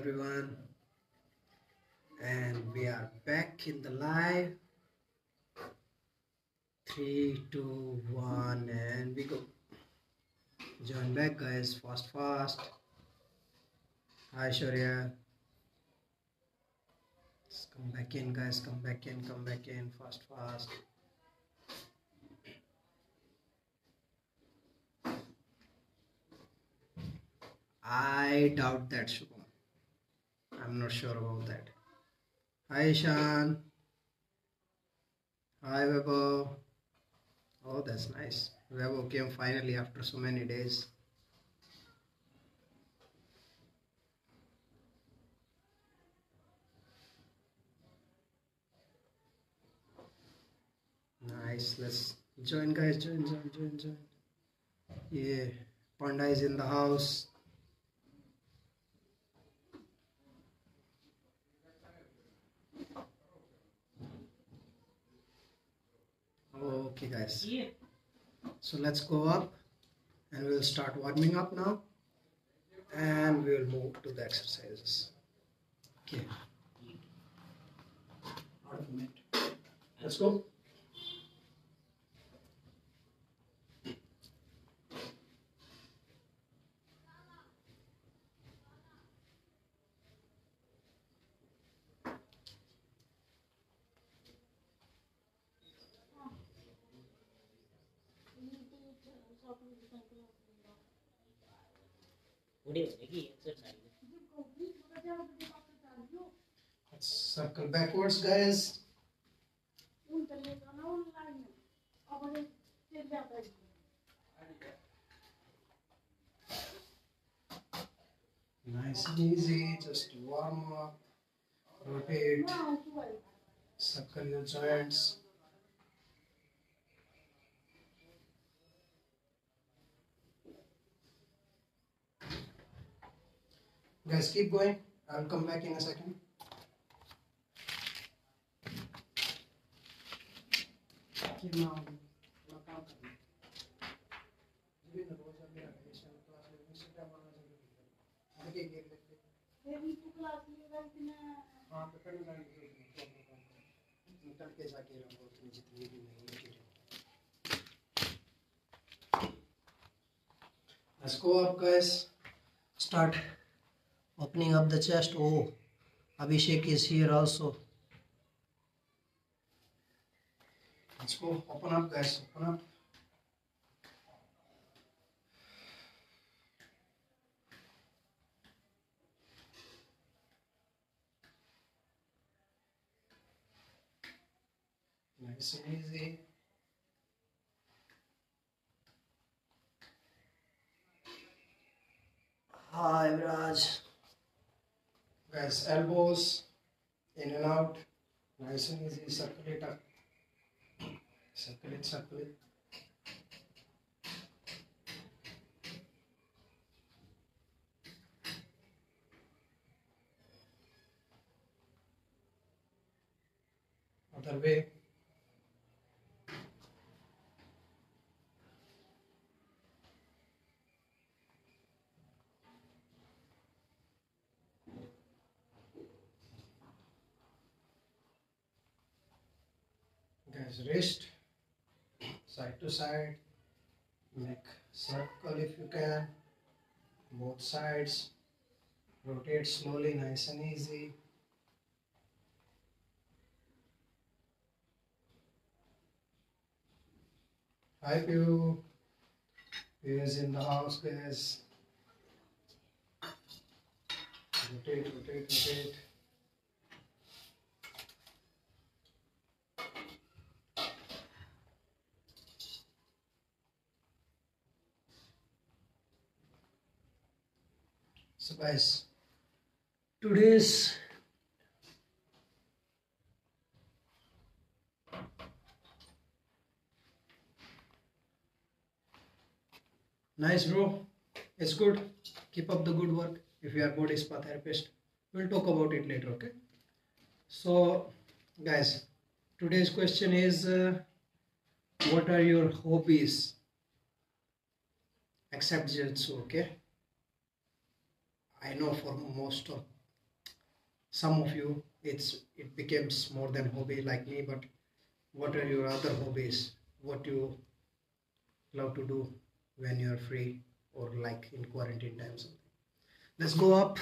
everyone, and we are back in the live. 3, 2, 1, and we go. Join back, guys. Fast. Hi, Shaurya. Just come back in, guys. Come back in. Fast. I doubt that, Shubham. I'm not sure about that. Hi, Ishan. Hi, Weber. Oh, that's nice. Weber came finally after so many days. Nice. Let's join, guys. Join. Yeah. Panda is in the house. Okay, guys. So let's go up and we'll start warming up now. And we'll move to the exercises. Okay. Out of a minute. Let's go. Let's circle backwards, guys. Nice and easy, just warm up, rotate, circle your joints. Guys, keep going. I'll come back in a second. Let's go up, guys. Start opening up the chest. Oh, Abhishek is here also. Let's go. Open up, guys. Open up. Nice and easy. Hi, Raj. Guys, elbows in and out. Nice and easy. Circle it up. Circle it. Other way. Guys, wrist side to side, make circle if you can, both sides, rotate slowly, nice and easy. Hi Pew is in the house, guys. Rotate. So guys, today's nice, bro. It's good. Keep up the good work. If you are body spa therapist, we'll talk about it later. Okay. So, guys, today's question is, what are your hobbies? Except jiu-jitsu. Okay. I know for most of some of you it becomes more than hobby like me. But what are your other hobbies? What you love to do when you're free or like in quarantine time something? Let's go up,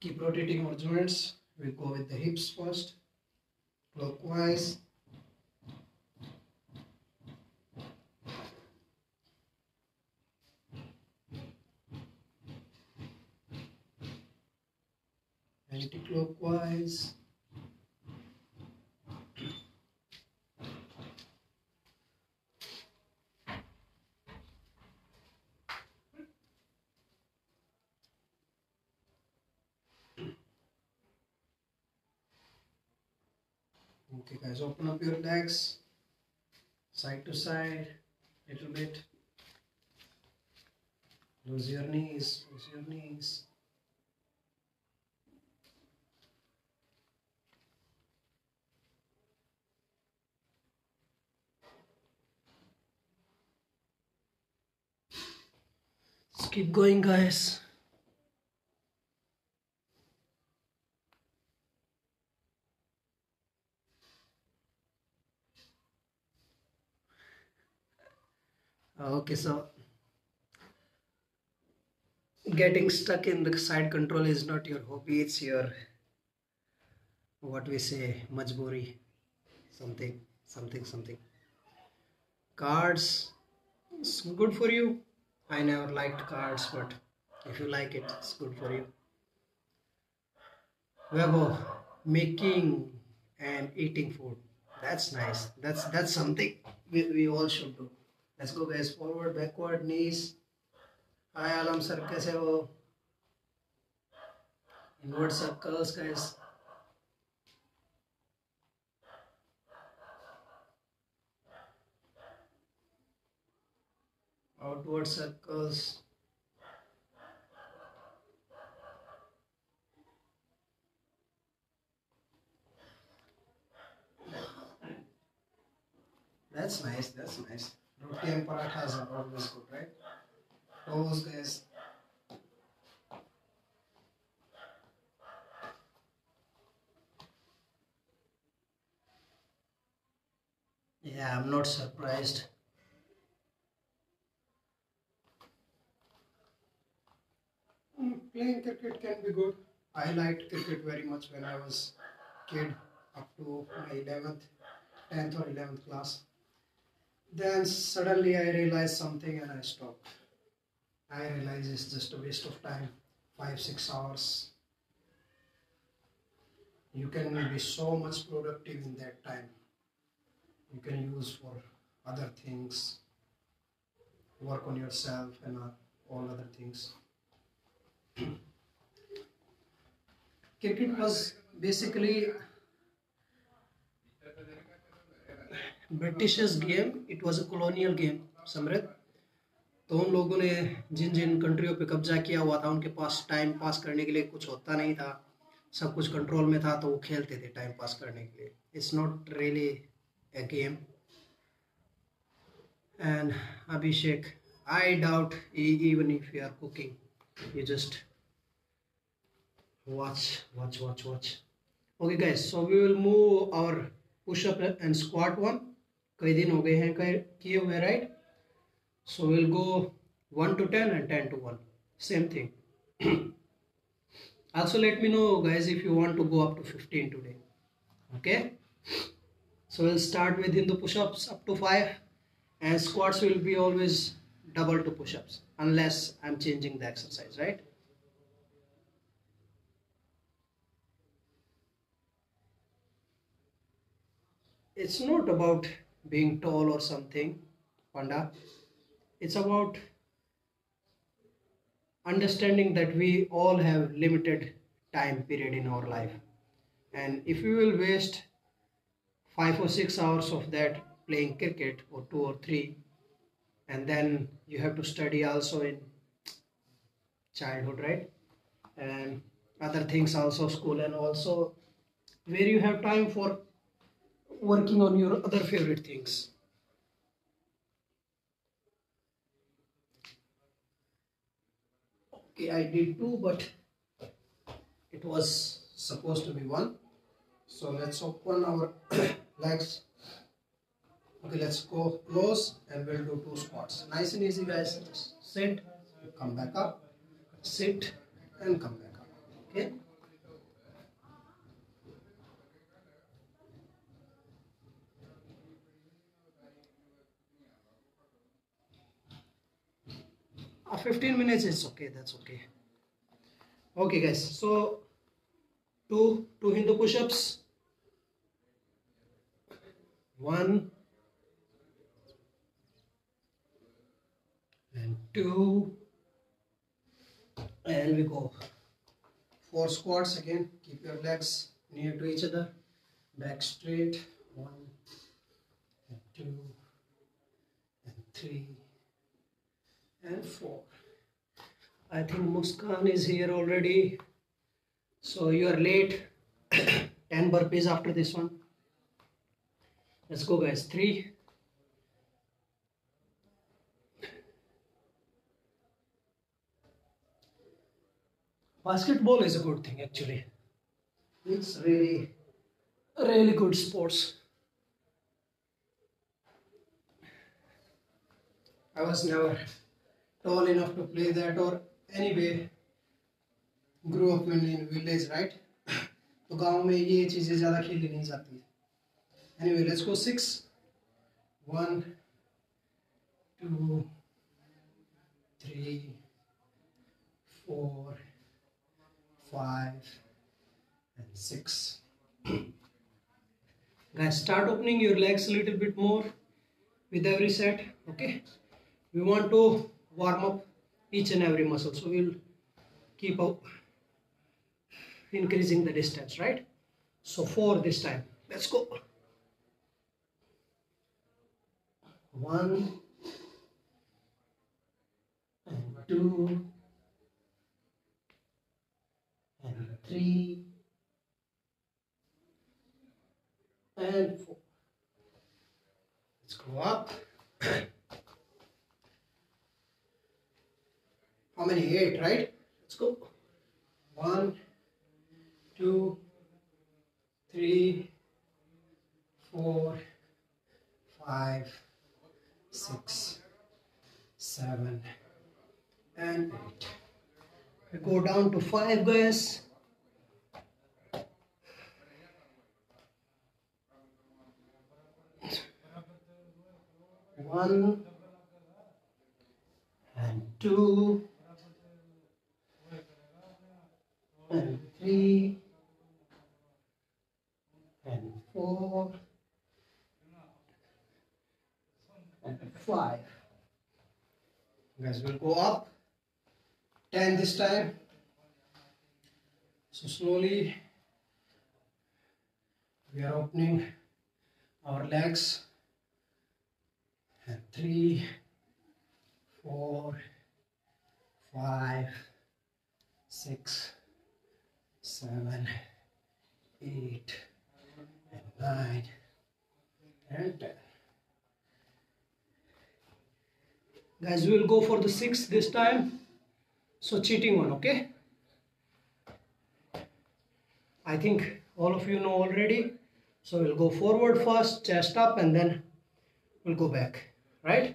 keep rotating our joints. We go with the hips first, clockwise. Anti-clockwise. Okay guys, open up your legs side to side little bit. Lose your knees, lose your knees. Let's keep going guys. Okay, so getting stuck in the side control is not your hobby, it's your, what we say, majburi, something. Cards, it's good for you. I never liked cards, but if you like it, it's good for you. Webo, making and eating food, that's nice. That's something we all should do. Let's go guys, forward, backward, knees. Hi Alam sir, kaise ho? Inward circles guys. Outward circles. That's nice, that's nice. Roti and parathas are always good, right? Toes guys. Yeah, I'm not surprised. Playing cricket can be good. I liked cricket very much when I was kid, up to my 11th, 10th or 11th class. Then suddenly I realized something and I stopped. I realized it's just a waste of time. 5 6 hours. You can be so much productive in that time. You can use for other things, work on yourself and all other things. Cricket was basically British's game. It was a colonial game, Samrit. तो उन लोगों ने जिन जिन कंट्रियों पे कब्जा किया हुआ था उनके पास टाइम पास करने के लिए कुछ होता नहीं था, सब कुछ कंट्रोल में था, तो वो खेलते थे टाइम पास करने के लिए. It's not really a game. And Abhishek, I doubt even if you are cooking, you just watch. Okay guys, so we will move our push up and squat one. कई दिन हो गए हैं किए हुए, right? So we'll go 1 to 10 and 10 to 1. Same thing. Also let me know guys if you want to go up to 15 today. Okay? So we'll start with Hindu push-ups up to 5, and squats will be always double to push-ups unless I'm changing the exercise, right? It's not about being tall or something, Panda. It's about understanding that we all have limited time period in our life, and if we will waste 5 or 6 hours of that playing cricket, or 2 or 3, and then you have to study also in childhood, right? And other things also, school, and also where you have time for working on your other favorite things. Okay, I did 2, but it was supposed to be 1. So let's open our legs. Okay, let's go close and we'll do 2 squats. Nice and easy, guys. Just sit, come back up, sit and come back up. Okay. After 15 minutes it's okay, that's okay. Okay guys, so two Hindu push-ups. 1 and 2 and we go 4 squats. Again, keep your legs near to each other, back straight. 1 and 2 and 3 and 4. I think Muskan is here already, so you are late. 10 burpees after this one. Let's go guys. 3 basketball is a good thing actually. It's really good sports. I was never tall enough to play that, or anyway grew up in village, right? तो गांव में ये चीजें ज्यादा खेली नहीं जाती. Anyway, let's go 6. 1 2 3 4 5 and 6. Guys, start opening your legs a little bit more with every set. Okay, we want to warm up each and every muscle, so we'll keep up increasing the distance, right? So 4 this time. Let's go. 1 and 2 and 3 and 4. Let's go up. How many? 8, right? Let's go. 1 2 3 4 5 6 7 and 8. We go down to 5, guys. 1 and 2 and 3 and 4 and 5. Guys, we'll go up 10 this time. So slowly we are opening our legs. And 3 4 5 6 7 8 and 9 and 10. Guys, we will go for the 6 this time, so cheating one. Okay, I think all of you know already, so we'll go forward first, chest up, and then we'll go back, right?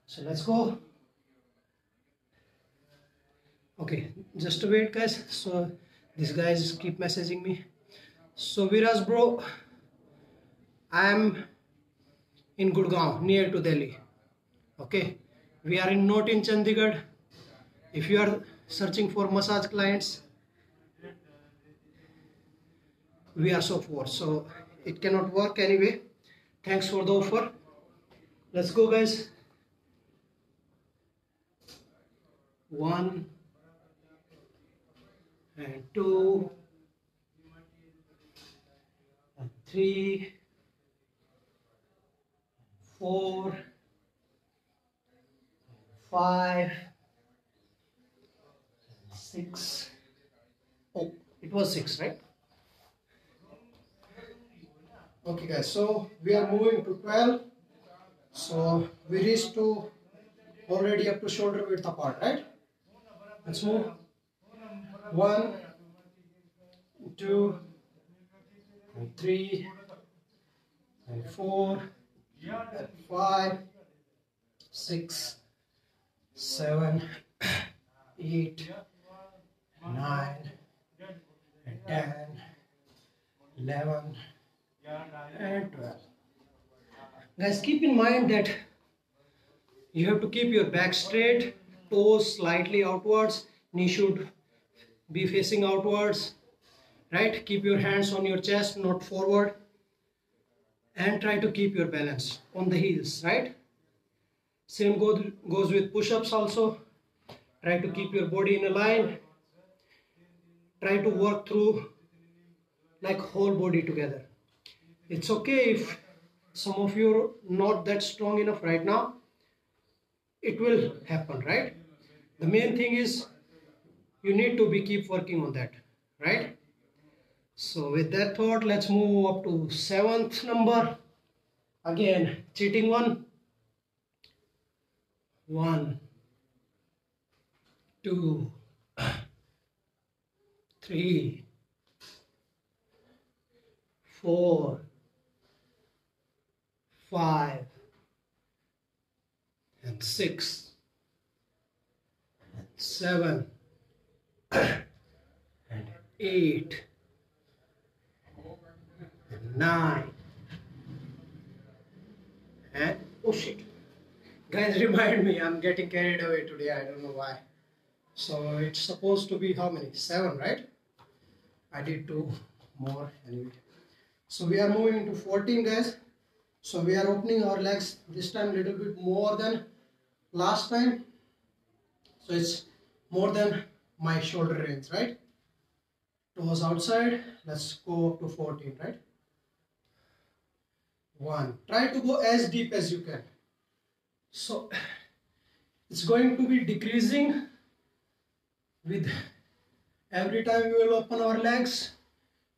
So let's go. Okay, just wait guys. So these guys keep messaging me. So Viraj bro, I am in Gurgaon, near to Delhi. Okay, we are not in Chandigarh. If you are searching for massage clients, we are so poor, so it cannot work anyway. Thanks for the offer. Let's go guys. 1 and 2 and 3 4 5 6. Oh, it was 6, right? Okay guys, so we are moving to 12. So we reached to already up to shoulder width apart, right? Let's move. 1, 2, and 3, and 4, and 5, 6, 7, 8, 9, and 10, 11, and 12. Guys, keep in mind that you have to keep your back straight, toes slightly outwards, knee should be facing outwards, right? Keep your hands on your chest, not forward, and try to keep your balance on the heels, right? Same goes with push-ups also. Try to keep your body in a line. Try to work through like whole body together. It's okay if some of you are not that strong enough right now. It will happen, right? The main thing is you need to keep working on that, right? So with that thought, let's move up to 7th number. Again, cheating one. 1, 2, 3, 4, 5, and 6, and 7, and 8, and 9, and oh shit. Guys, remind me, I'm getting carried away today, I don't know why. So it's supposed to be how many? 7, right? I did 2 more anyway. So we are moving into 14, guys. So we are opening our legs this time a little bit more than last time. So it's more than my shoulder range, right? Toes outside. Let's go up to 14, right? 1. Try to go as deep as you can. So it's going to be decreasing with every time we will open our legs.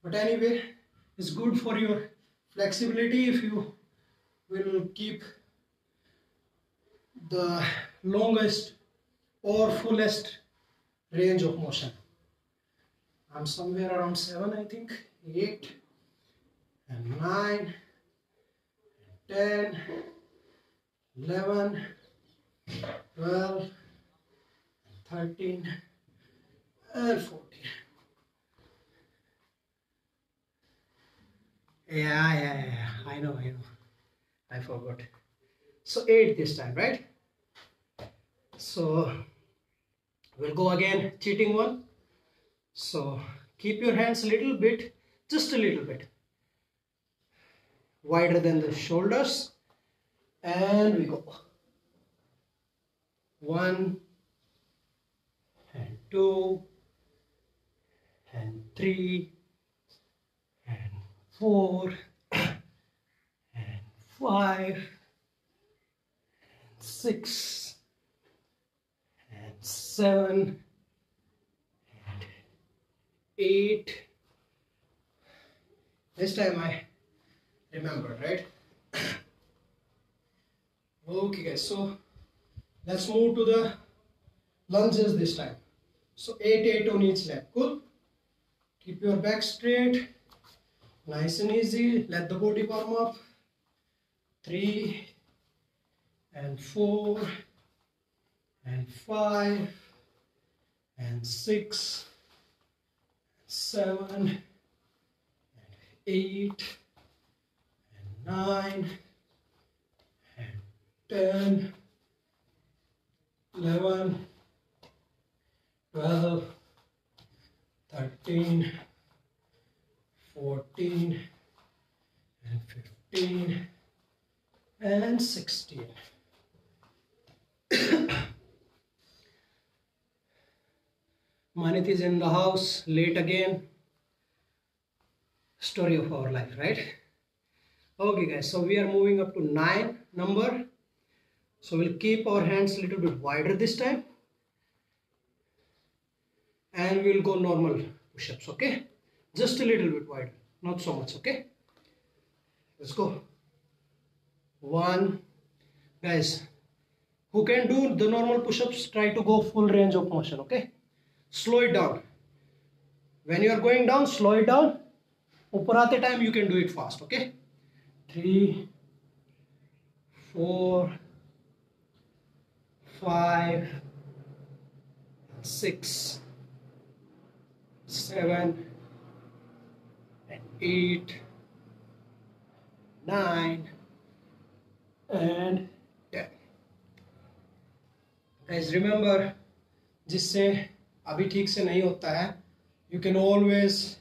But anyway, it's good for your flexibility if you will keep the longest or fullest range of motion. I'm somewhere around 7, I think, 8, and 9, 10, 11, 12, 13, and 14. Yeah, I know. I forgot. So 8 this time, right? So we'll go again, cheating one. So keep your hands a little bit, just a little bit wider than the shoulders, and we go. 1, and 2, and 3, and 4, and 5, and 6, and 7, and 8. This time I remember, right? Okay guys, so let's move to the lunges this time. So 8 on each leg. Cool. Keep your back straight, nice and easy. Let the body warm up. 3, and 4, and 5, and 6, 7, and 8, and 9, and 10, 11, 12, 13, 14, and 15, and 16. Manit is in the house, late again. Story of our life, right? Okay guys, so we are moving up to 9 number. So we'll keep our hands a little bit wider this time. And we'll go normal push-ups, okay? Just a little bit wider, not so much, okay? Let's go. 1. Guys, who can do the normal push-ups, try to go full range of motion, okay? Slow it down. When you are going down, slow it down. ऊपर आते time you can do it fast. Okay. 3, 4, 5, 6, 7, and 8, 9, and 10. Guys, remember, जिससे अभी ठीक से नहीं होता है, you can always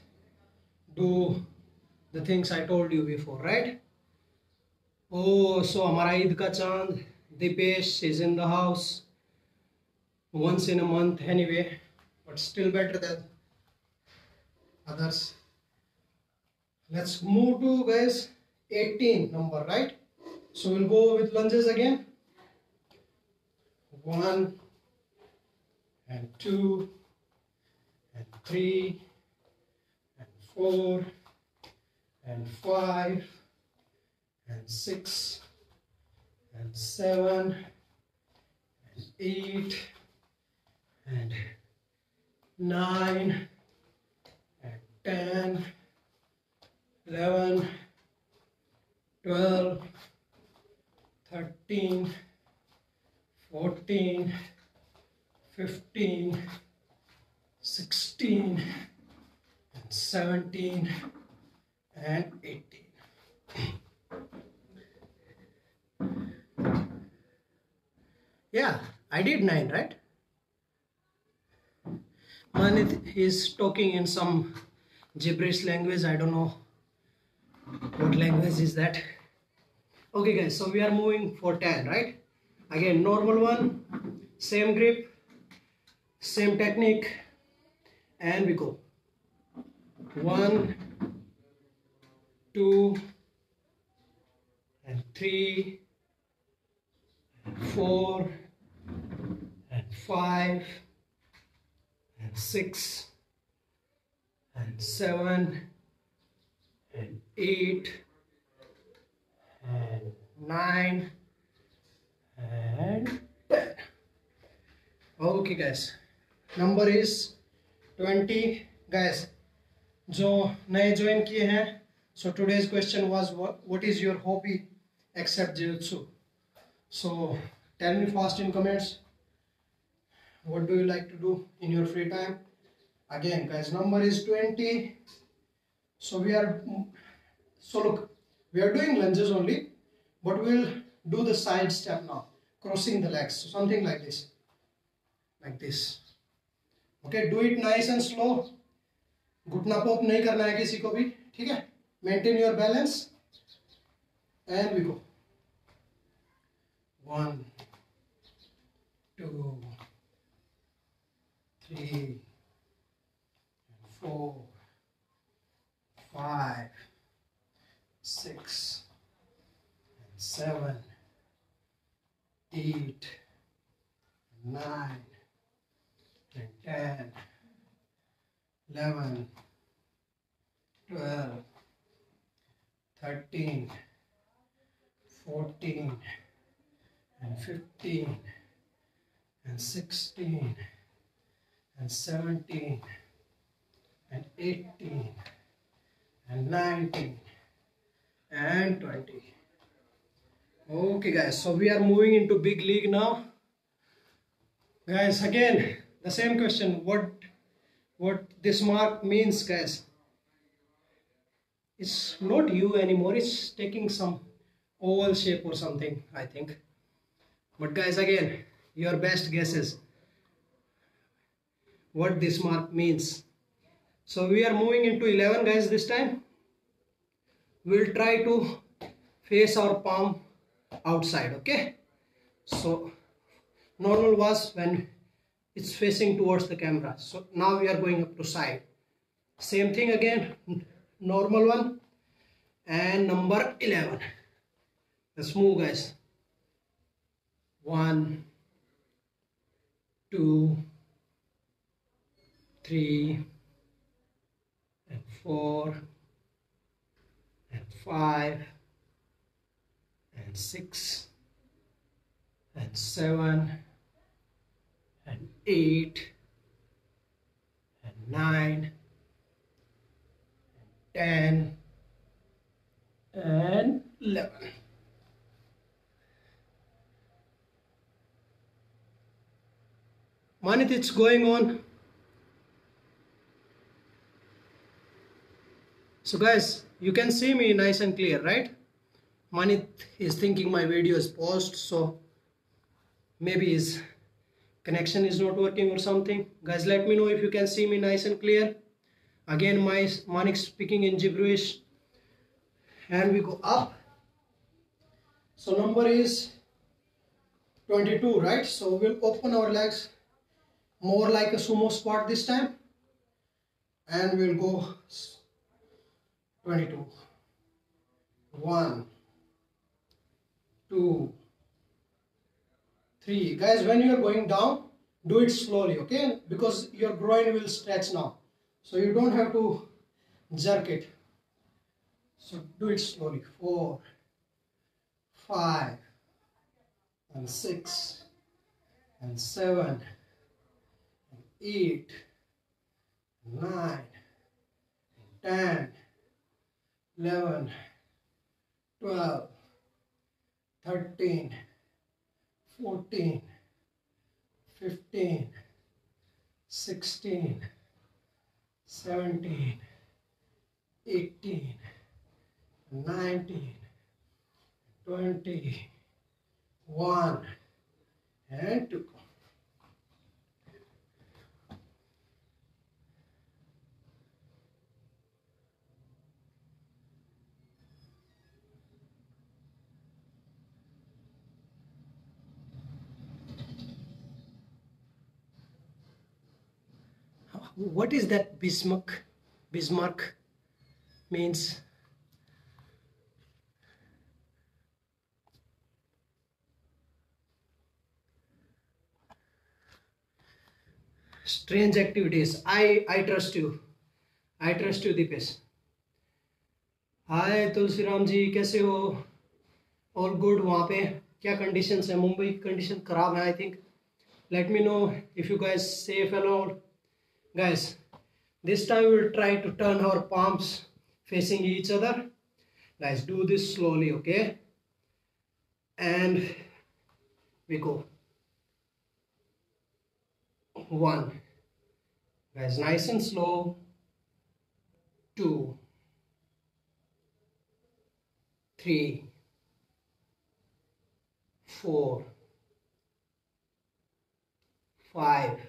do the things I told you before, right? Oh, so हमारा ईद का चांद Dipesh is in the house once in a month anyway, but still better than others. Let's move to, guys, 18 number, right? So we'll go with lunges again. 1 and 2 and 3 and 4 and 5 and 6 and 7 and 8 and 9 and 10, 11, 12, 13, 14, 15, 16 and 17 and 18. Yeah, I did 9, right? Manit is talking in some gibberish language. I don't know what language is that. Okay guys, so we are moving for 10, right? Again, normal one, same grip, same technique, and we go. 1, 2 and 3 and 4 and 5 and 6 and 7 and 8 and 9 and 10. Okay guys, number is 20. Guys, जो नए join किए हैं, so today's question was what is your hobby except jiu-jitsu? So tell me fast in comments, what do you like to do in your free time? Again guys, number is 20. So look, we are doing lunges only, but we'll do the side step now, crossing the legs, so something like this, okay? Do it nice and slow, घुटना pope नहीं करना है किसी को भी, ठीक है? Maintain your balance, and we go. 1, 2, 3, 4, 5, 6, 7, 8, 9, and 10, 11, 12, 13, 14, and 15, and 16, and 17, and 18, and 19, and 20. Okay guys, so we are moving into big league now. Guys, again the same question, what this mark means, guys. It's not U anymore, it's taking some oval shape or something, I think. But guys, again, your best guesses what this mark means. So we are moving into 11 guys. This time we'll try to face our palm outside, okay? So normal was when it's facing towards the camera, so now we are going up to side. Same thing again, normal one, and number 11. Let's move guys. 1, 2, 3 and 4 and 5 and 6 and 7 and 8 and 9 10 and 11. Manit, it's going on. So guys, you can see me nice and clear, right? Manit is thinking my video is paused, so maybe his connection is not working or something. Guys, let me know if you can see me nice and clear. Again, Manik speaking in gibberish. And we go up. So number is 22, right? So we'll open our legs more like a sumo squat this time. And we'll go 22. 1, 2, 3. Guys, when you are going down, do it slowly, okay? Because your groin will stretch now. So you don't have to jerk it. So do it slowly. 4, 5, and 6, and 7, and 8, 9, 10, 11, 12, 13, 14, 15, 16, 17, 18, 19, 20, 1, and 2. What is that Bismarck? Bismarck means strange activities. I trust you. I trust you, Deepesh. हाय तुलसीराम जी, कैसे हो? All good? वहाँ पे क्या conditions है? मुंबई की condition खराब है I think. Let me know if you guys safe and all. Guys, this time we will try to turn our palms facing each other. Guys, do this slowly, okay? And we go. 1. Guys, nice and slow. 2, 3, 4, 5,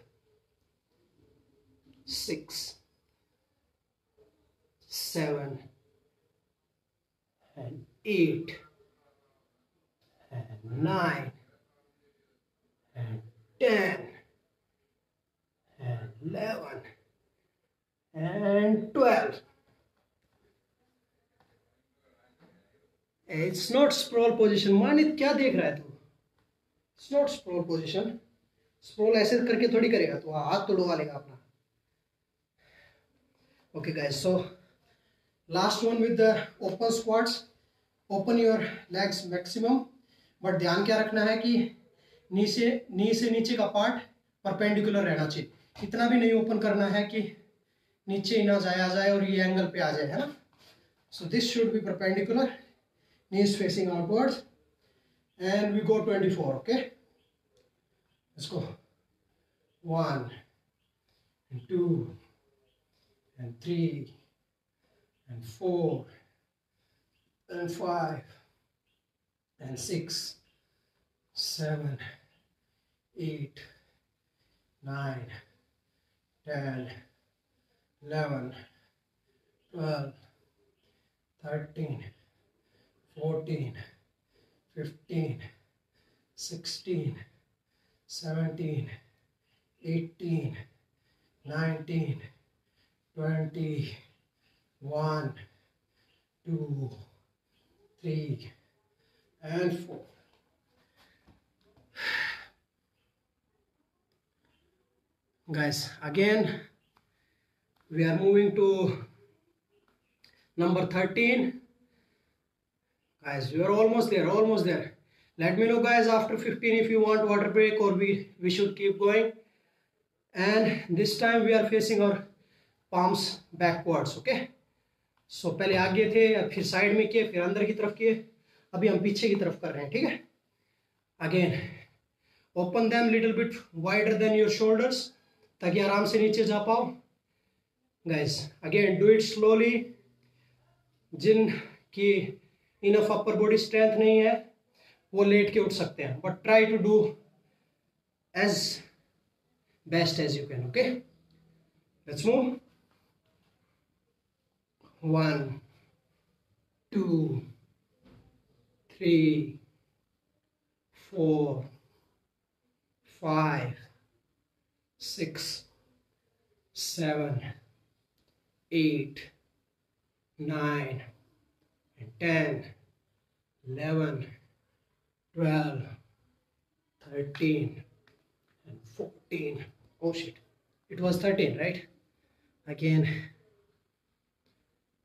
6, 7, and 8, and 9, and 10, and 11, and 12. It's not sprawl position. मानित क्या देख रहा है तू? It's not sprawl position. Sprawl ऐसे करके थोड़ी करेगा तू, हाथ तोड़वा लेगा अपना. Okay guys, so last one with the open squats. Open your legs maximum, but ध्यान क्या रखना है कि नी से नीचे का पार्ट परपेंडिकुलर रहना चाहिए. इतना भी नहीं ओपन करना है कि नीचे ही ना जाए, आ जाए और ये एंगल पे आ जाए, है ना? So this should be perpendicular, knees facing outwards, and we go 24. Okay, let's go. 1, and 2, and 3, and 4, and 5, and 6, 7, 8, 9, 10, 11, 12, 13, 14, 15, 16, 17, 18, 19, 20, 1, 2, 3, and 4. Guys, again we are moving to number 13. Guys, we are almost there. Let me know guys after 15 if you want water break or we should keep going. And this time we are facing our palms backwards. Okay, सो पहले आगे थे, अब फिर side में किए, फिर अंदर की तरफ किए, अभी हम पीछे की तरफ कर रहे हैं, ठीक है। Again open them little bit wider then your shoulders, ताकि आराम से नीचे जा पाओ। Guys again do it slowly. जिन की इनफ अपर बॉडी स्ट्रेंथ नहीं है वो लेट के उठ सकते हैं, but try to do as best as you can. Okay, let's move. 1 2 3 4 5 6 7 8 9 10 11 12 13 and 14. Oh shit, it was 13, right? Again,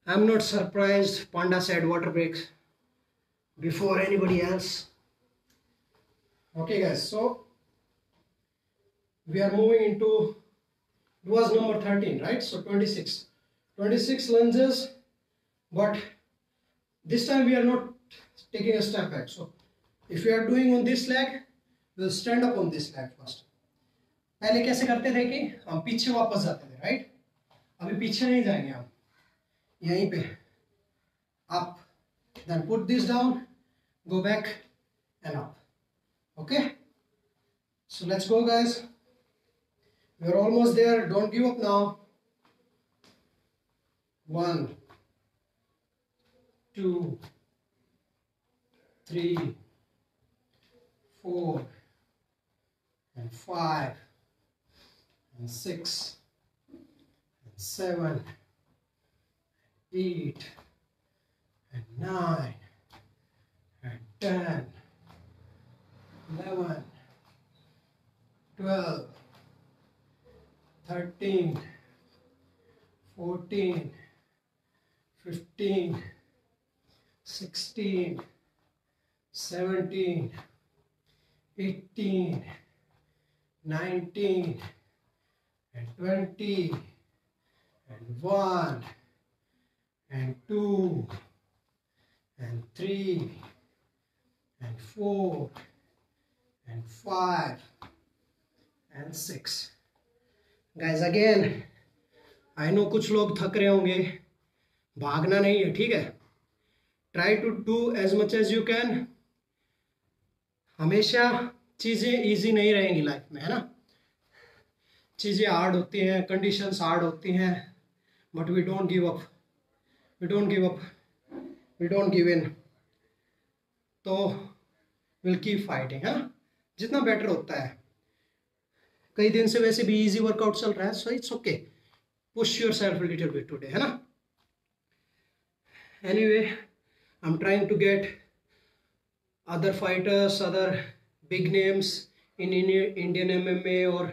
I'm not surprised Panda said water breaks before anybody else. Okay guys, so we are moving into, it was number 13, right? So 26 lunges, but this time we are not taking a step back. So if we are doing on this leg, we'll stand up on this leg first. पहले कैसे करते थे कि हम पीछे वापस जाते थे, राइट? अभी पीछे नहीं जाएंगे हम, यहीं पे up, then put this down, go back and up. Okay, so let's go guys, we're almost there, don't give up now. 1 2 3 4 and 5 and 6 and 7 8 and 9 and 10 11 12 13 14 15 16 17 18 19 and 20 and 1 and 2 and 3 and 4 and 5 and 6. Guys again, I know कुछ लोग थक रहे होंगे, भागना नहीं है, ठीक है। Try to do as much as you can. हमेशा चीज़ें इजी नहीं रहेंगी लाइफ में, है ना। चीज़ें हार्ड होती हैं, कंडीशंस हार्ड होती हैं, but we don't give up, we don't give up, we don't give in. तो विल कीप फाइटिंग, है ना। जितना बेटर होता है, कई दिन से वैसे भी इजी वर्कआउट चल रहा है, so it's okay, push yourself little bit today, है ना। Anyway, I am trying to get other fighters, other big names in Indian MMA or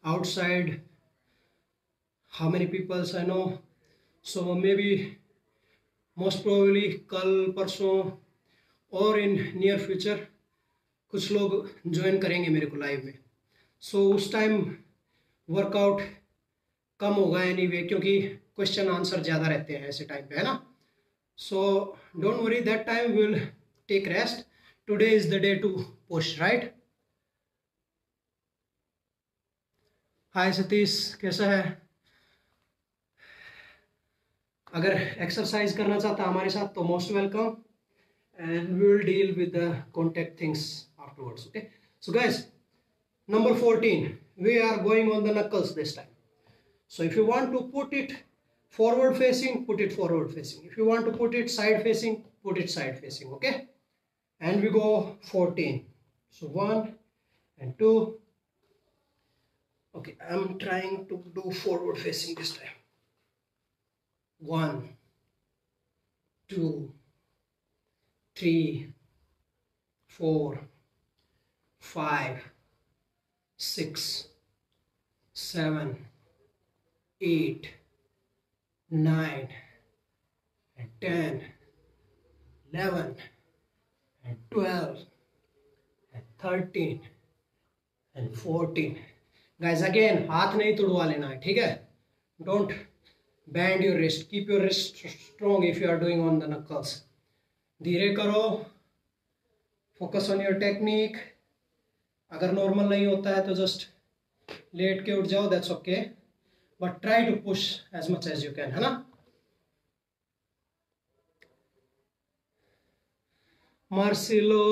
outside. How many people I know? So maybe most probably कल परसों और in near future कुछ लोग join करेंगे मेरे को लाइव में। सो उस टाइम वर्कआउट कम होगा एनीवे, क्योंकि क्वेश्चन आंसर ज़्यादा रहते हैं ऐसे टाइम पे, है ना। So don't worry, that time will take rest. Today is the day to push, right? Hi Satish, कैसा है? अगर एक्सरसाइज करना चाहता है हमारे साथ तो most welcome, and we will deal with the contact things afterwards. Okay, so guys, number 14, we are going on the knuckles this time. So if you want to put it forward facing, put it forward facing. If you want to put it side facing, put it side facing. Okay, and we go 14. So 1 and 2. Okay, I'm trying to do forward facing this time. 1 2 3 4 5 6 7 8 9 and 10 11 and 12 and 13 and 14. Guys again, हाथ नहीं तुड़वा लेना है, ठीक है। Don't Bend your wrist. Keep your wrist strong if you are doing on the knuckles. धीरे करो. Focus on your technique. अगर normal नहीं होता है तो जस्ट लेट के उठ जाओ, that's okay. But try to push as much as you can, है ना. मार्सिलो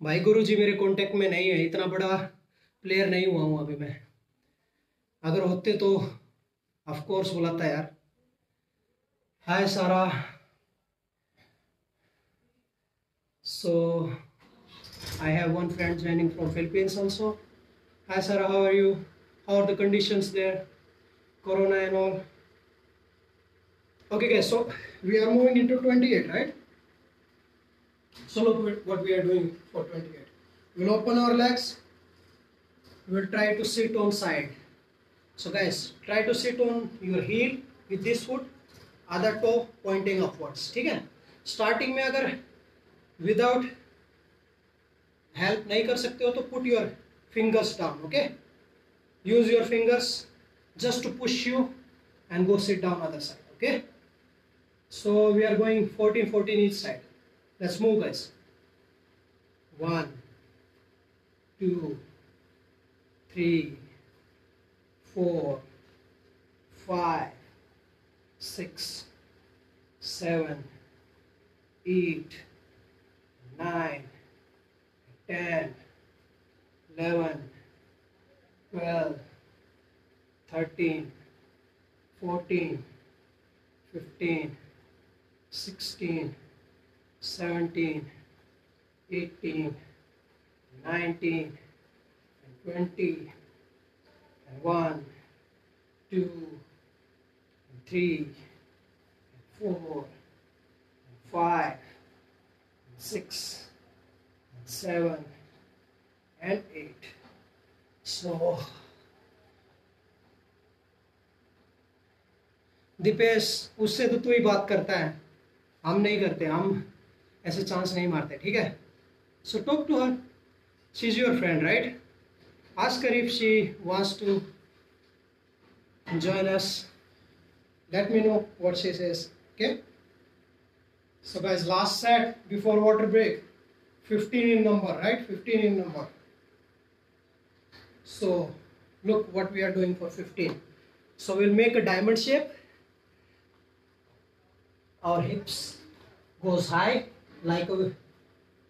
भाई, गुरुजी मेरे कांटेक्ट में नहीं है, इतना बड़ा प्लेयर नहीं हुआ हूँ अभी मैं. अगर होते तो ऑफ कोर्स बुलाता यार. हाय सारा. So I have one friend joining from Philippines also. Hi Sarah, how are you? How are the conditions there? Corona and all. Okay guys, so we are moving into 28, right? So look what we are doing for 28. We'll open our legs. We'll try to sit on side. So guys, try to sit on your heel with this foot, other toe pointing upwards. ठीक है? Starting में अगर without help नहीं कर सकते हो तो put your fingers down. Okay? Use your fingers just to push you and go sit down other side. Okay? So we are going 14 each side. Let's move guys. 1 2 3 4 5 6 7 8 9 10 11 12 13 14 15 16 17 18 19 and 20 and 1 2 and 3 and 4 and 5 and 6 and 7 and 8. So Dipesh, उससे तो तू ही बात करता है, हम नहीं करते, हम ऐसे चांस नहीं मारते. ठीक है? So talk to her. She's your friend, right? Ask her if she wants to join us. Let me know what she says. Okay? So guys, last set before water break. 15 in number, right? 15 in number. So look what we are doing for 15. So we'll make a diamond shape. Our hips goes high like a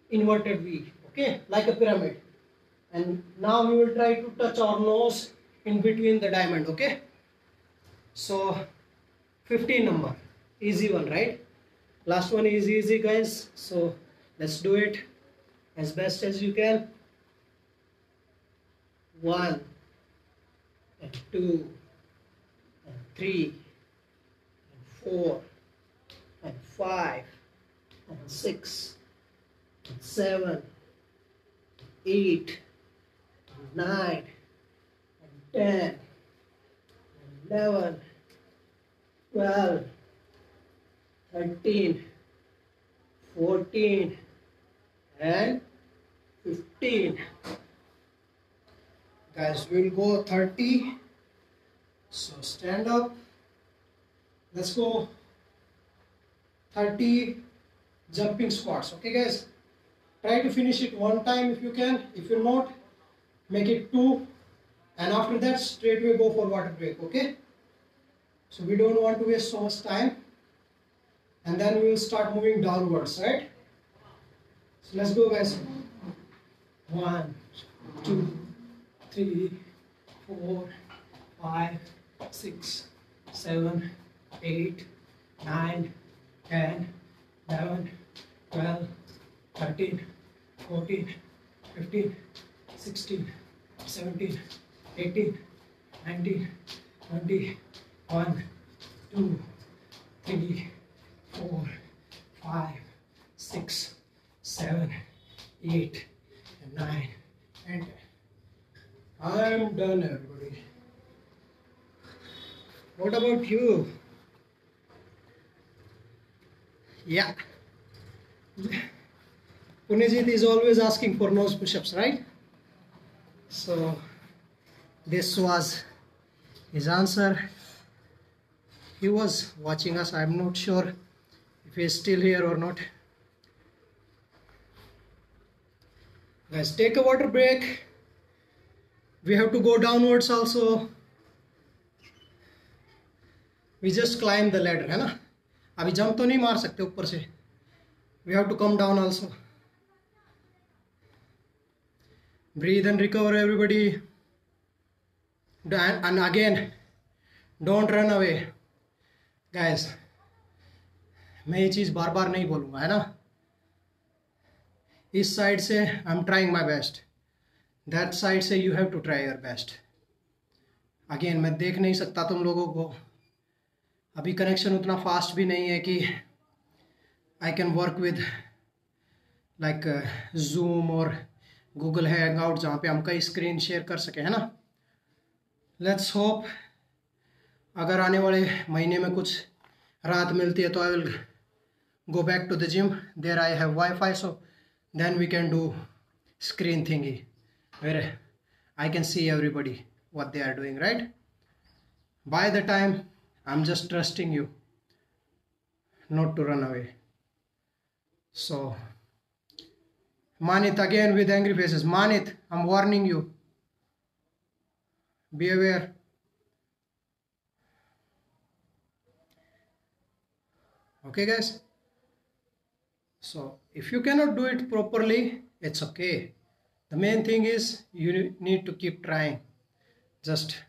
inverted V. Okay, like a pyramid. And now we will try to touch our nose in between the diamond. Okay, so 15 number, easy one, right? Last one is easy guys, so let's do it as best as you can. 1 and 2 and 3 and 4 and 5 and 6 and 7 8 and 9 and 10 and 11 12 13 14 and 15. Guys, we'll go 30. So stand up. Let's go 30 jumping squats. Okay guys, try to finish it one time if you can. If you're not, make it 2, and after that straight away go for water break. Okay, so we don't want to waste so much time, and then we will start moving downwards, right? So let's go guys. 1 2 3 4 5 6 7 8 9 10 11 12 13 14 15 16 17 18 19 20 1 2 3 4 5 6 7 8 and 9 and 10. I'm done everybody. What about you? Yeah. Punijit is always asking for nose push-ups, right? So this was his answer. he was watching us. I'm not sure if he's still here or not. Guys, take a water break. We have to go downwards also. We just climb the ladder, है ना? अभी jump तो नहीं मार सकते ऊपर से. We have to come down also. Breathe and recover, everybody. And again, don't run away. Guys, मैं ये चीज़ बार बार नहीं बोलूँगा, है ना? इस साइड से I am trying my best, that side से you have to try your best. Again, मैं देख नहीं सकता तुम लोगों को. अभी कनेक्शन उतना फास्ट भी नहीं है कि I can work with like zoom और गूगल हैंगआउट जहाँ पे हम कई स्क्रीन शेयर कर सके, है ना? लेट्स होप अगर आने वाले महीने में कुछ रात मिलती है तो I will go back to the gym. There I have wifi, so then we can do screen thingy where I can see everybody what they are doing, right? By the time I'm just trusting you not to run away. So, Manit again with angry faces. Manit, I'm warning you. Be aware. Okay, guys? So, if you cannot do it properly, it's okay. The main thing is you need to keep trying. Just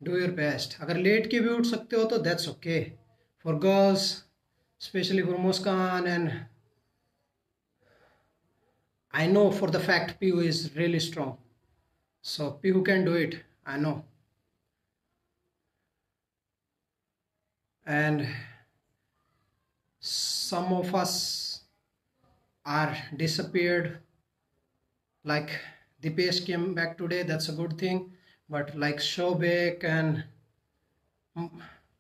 do your best. अगर late के भी उठ सकते हो तो that's okay. For girls, especially for Muskan, and I know for the fact Pihu is really strong. So Pihu can do it, I know. And some of us are disappeared. Like Dipesh came back today, that's a good thing. But like Shobek and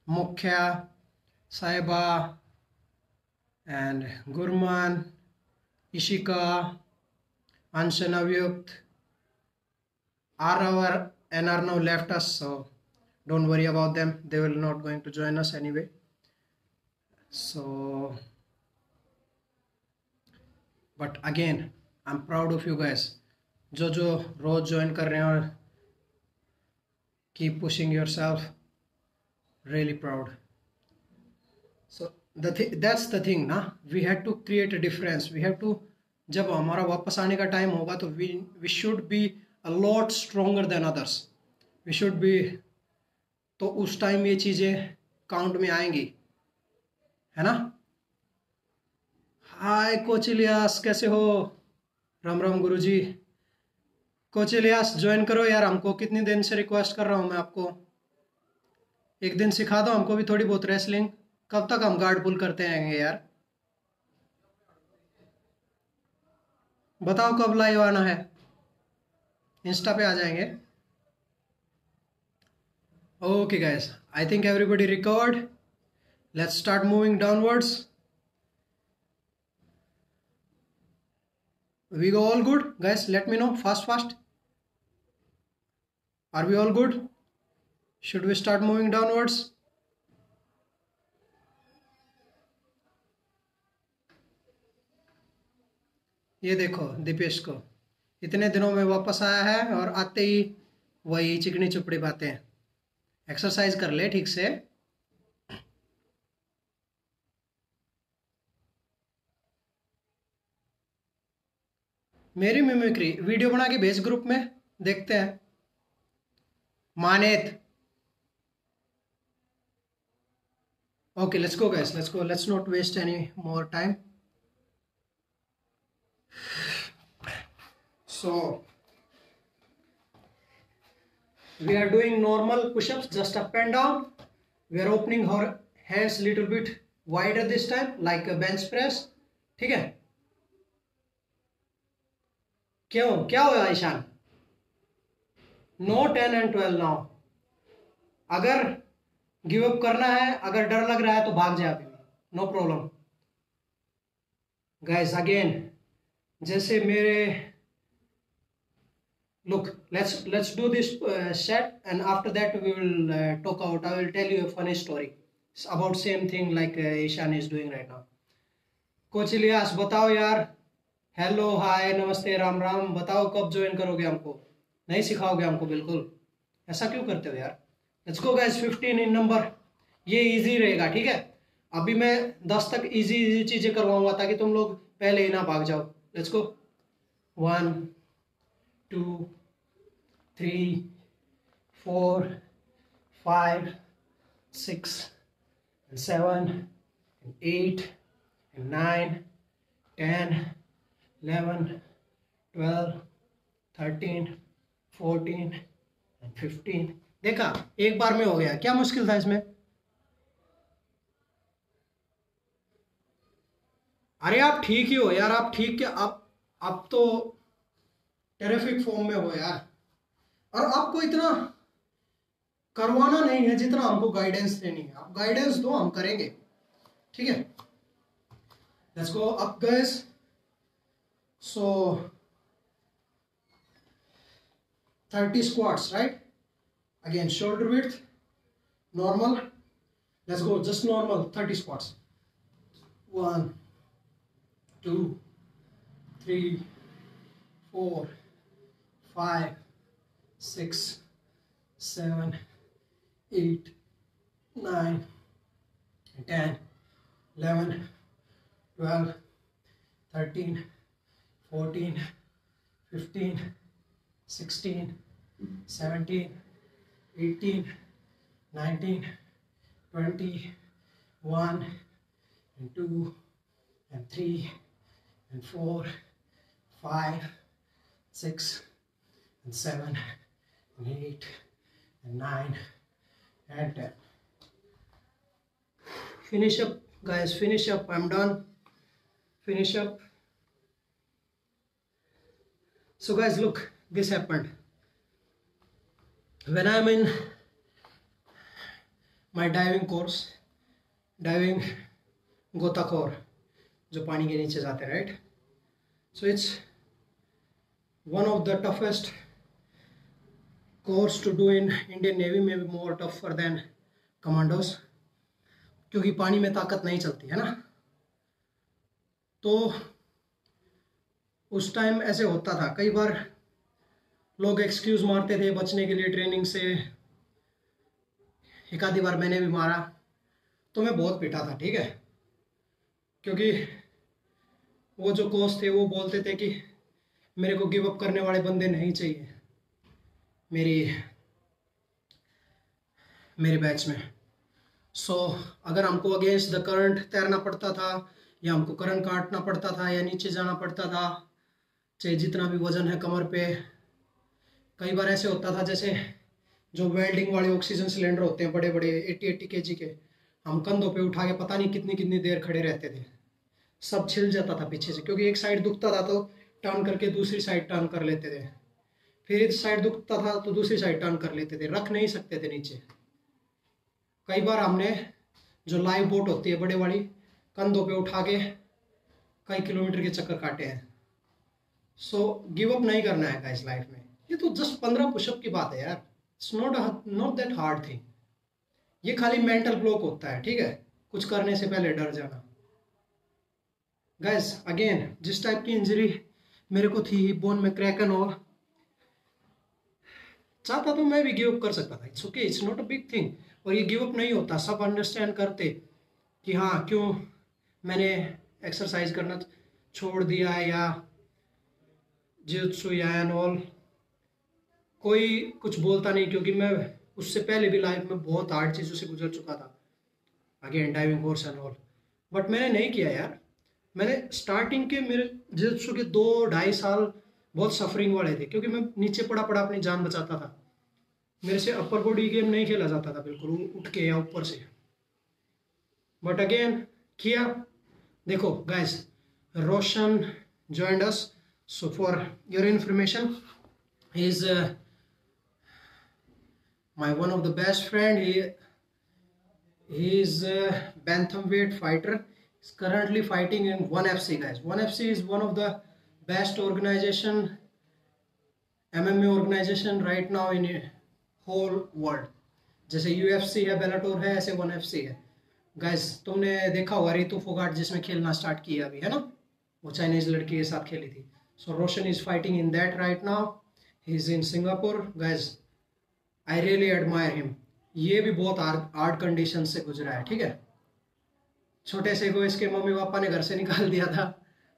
Mukhya, Saiba and Gurman, Ishika, Anshan Avyukt are now left us, so don't worry about them. They will not going to join us anyway. So, but again, I'm proud of you guys. जो रोज join कर रहे हैं और keep pushing yourself, really proud. So that's the thing ना, we had to create a difference. We have to, जब हमारा वापस आने का टाइम होगा तो we should be a lot stronger than others. We should be, तो उस टाइम ये चीज़ें काउंट में आएंगी, है ना? हाय कोच इलियास, कैसे हो? राम राम गुरुजी. कोच इलियास ज्वाइन करो यार, हमको कितनी दिन से रिक्वेस्ट कर रहा हूँ मैं आपको. एक दिन सिखा दो हमको भी थोड़ी बहुत रेसलिंग. कब तक हम गार्ड पुल करते रहेंगे यार? बताओ कब लाइव आना है. इंस्टा पे आ जाएंगे. Okay guys, I think everybody recovered. Let's start moving downwards. We go all good, guys? Let me know fast. Are we all good? Should we start moving downwards? ये देखो दीपेश को, इतने दिनों में वापस आया है और आते ही वही चिकनी चुपड़ी बातें. एक्सरसाइज कर ले ठीक से. मेरी मिमिक्री वीडियो बना के भेज ग्रुप में, देखते हैं. मानेत. Okay, let's go guys, let's go. Let's not waste any more time. So we are doing normal push-ups, just up and down. We are opening our hands little bit wider this time, like a bench press. ठीक है? क्यों, क्या हुआ Ishan? No 10 and 12 now. अगर give up करना है, अगर डर लग रहा है तो भाग जाए अभी, नो प्रॉब्लम. गाइस अगेन, जैसे मेरे look, let's do this set, and after that we will talk out. I will tell you a funny story. It's about same thing like Ishan is doing right now. Coach Ilyas बताओ यार, hello hi नमस्ते राम राम, बताओ कब join करोगे हमको, नहीं सिखाओगे हमको बिल्कुल, ऐसा क्यों करते हो यार। Let's go guys, 15 in number, ये इजी रहेगा ठीक है। अभी मैं 10 तक इजी इजी चीजें करवाऊंगा ताकि तुम लोग पहले ही ना भाग जाओ। Let's go, 1 2 3 4 5 6 and 7 and 8 and 9 10 11 12 13 14 and 15। देखा, एक बार में हो गया, क्या मुश्किल था इसमें। अरे आप ठीक ही हो यार, आप ठीक है, आप तो टेरिफिक फॉर्म में हो यार। और आपको इतना करवाना नहीं है जितना हमको गाइडेंस देनी है। आप गाइडेंस दो, हम करेंगे ठीक है। Let's go up guys. So 30 squats, right? Again, shoulder width, normal. Let's go, just normal 30 squats. 1 2 3 4 5 6 7 8 9 10 11 12 13 14 15 16 17 18 19 20 1 and 2 and 3 and 4 5 6 and 7 and 8 and 9 and 10. Finish up guys, finish up, I'm done, finish up. So guys, look, this happened when I'm in my diving course, diving गोताखोर जो पानी के नीचे जाते हैं, right. So it's one of the toughest course to do in Indian Navy, में भी मोर tougher than commandos, क्योंकि पानी में ताकत नहीं चलती है ना। तो उस टाइम ऐसे होता था, कई बार लोग एक्सक्यूज मारते थे बचने के लिए ट्रेनिंग से। एक आधी बार मैंने भी मारा, तो मैं बहुत पिटा था ठीक है, क्योंकि वो जो कोच थे वो बोलते थे कि मेरे को गिव अप करने वाले बंदे नहीं चाहिए मेरे बैच में। सो अगर हमको अगेंस्ट द करंट तैरना पड़ता था, या हमको करंट काटना पड़ता था, या नीचे जाना पड़ता था, चाहे जितना भी वजन है कमर पे। कई बार ऐसे होता था, जैसे जो वेल्डिंग वाले ऑक्सीजन सिलेंडर होते हैं बड़े बड़े 80-80 kg के, हम कंधों पे उठा के पता नहीं कितनी कितनी देर खड़े रहते थे, सब छिल जाता था पीछे से, क्योंकि एक साइड दुखता था तो टर्न करके दूसरी साइड टर्न कर लेते थे, फिर इस साइड दुखता था तो दूसरी साइड टर्न कर लेते थे, रख नहीं सकते थे नीचे। कई बार हमने जो लाइव बोट होती है बड़े वाली, कंधों पे उठा के कई किलोमीटर के चक्कर काटे हैं। सो गिव अप नहीं करना है गाइस लाइफ में। ये तो जस्ट 15 पुशअप की बात है यार, it's not that hard thing. ये खाली मेंटल ब्लॉक होता है ठीक है, कुछ करने से पहले डर जाना। गाइस अगेन, जिस टाइप की इंजरी मेरे को थी, हिप बोन में क्रैक एंड ऑल, चाहता तो मैं भी गिव अप कर सकता था, it's okay, it's not a big thing. और ये गिव अप नहीं होता, सब अंडरस्टैंड करते कि हाँ क्यों मैंने एक्सरसाइज करना छोड़ दिया है, या जित्सु या एंड ऑल। कोई कुछ बोलता नहीं, क्योंकि मैं उससे पहले भी लाइफ में बहुत हार्ड चीज़ों से गुजर चुका था, again diving course and all. But मैंने नहीं किया यार। मैंने स्टार्टिंग के मेरे जित्सु के 2-2.5 साल बहुत सफरिंग वाले थे, क्योंकि मैं नीचे पड़ा पड़ा अपनी जान बचाता था। मेरे से अपर बॉडी गेम नहीं खेला जाता था बिल्कुल, उठ के या ऊपर से। बट अगेन किया। देखो guys, Roshan joined us, so for your information, he is my one of the best friend. He is a bantamweight fighter. He's currently fighting in ONE FC guys. ONE FC is one of the best organization MMA organization right now in whole world. जैसे UFC है, बेलाटोर है, ऐसे 1FC है। Guys तुमने देखा होगा रितु फोगाट जिसमें खेलना स्टार्ट किया अभी, है ना, वो चाइनीज लड़की के साथ खेली थी। So Roshan is fighting in that right now, he is in Singapore. Guys I really admire him. ये भी बहुत हार्ड कंडीशन से गुजरा है, ठीक है। छोटे से को इसके मम्मी पापा ने घर से निकाल दिया था,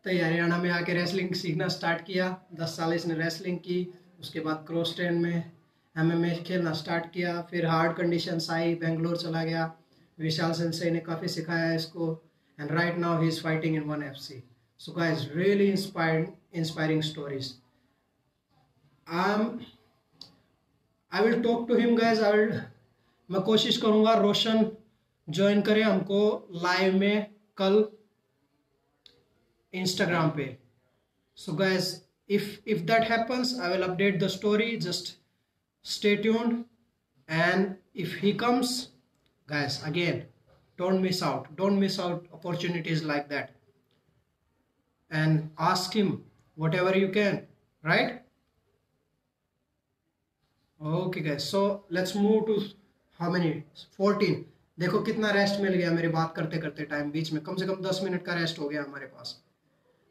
तो ये हरियाणा में आके रेसलिंग सीखना स्टार्ट किया। 10 साल इसने रेसलिंग की, उसके बाद क्रॉस ट्रेन में MMA खेलना स्टार्ट किया। फिर हार्ड कंडीशंस आई, बेंगलोर चला गया, विशाल सेंसेई ने काफ़ी सिखाया इसको, and right now he is fighting in 1FC। So guys really inspiring stories. I will talk to him guys. मैं कोशिश करूंगा रोशन ज्वाइन करे हमको लाइव में कल इंस्टाग्राम पे। So guys if that happens I will update the story, just stay tuned. And if he comes, guys, again, don't miss out opportunities like that, and ask him whatever you can, right? Okay guys, so let's move to how many 14। देखो कितना rest मिल गया मेरी बात करते करते, time बीच में कम से कम 10 minute का रेस्ट हो गया हमारे पास।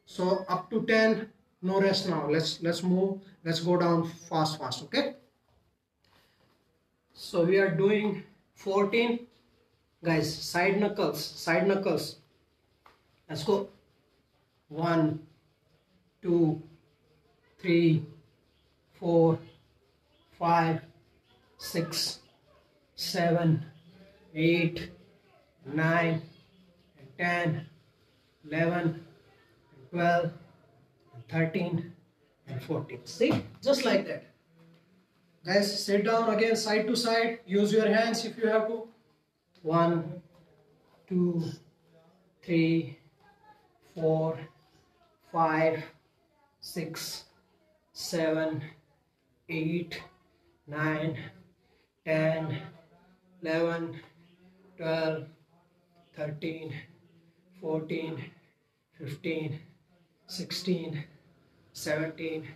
So up to 10, no rest now. Let's move. Let's go down fast. Okay. So we are doing 14, guys. Side knuckles. Let's go. 1, 2, 3, 4, 5, 6, 7, 8, 9, 10, 11, 12, 13, and 14. See, just like that. Guys, sit down again, side to side. Use your hands if you have to. 1, 2, 3, 4, 5, 6, 7, 8, 9, 10, 11, 12, 13, 14, 15, 16, 17,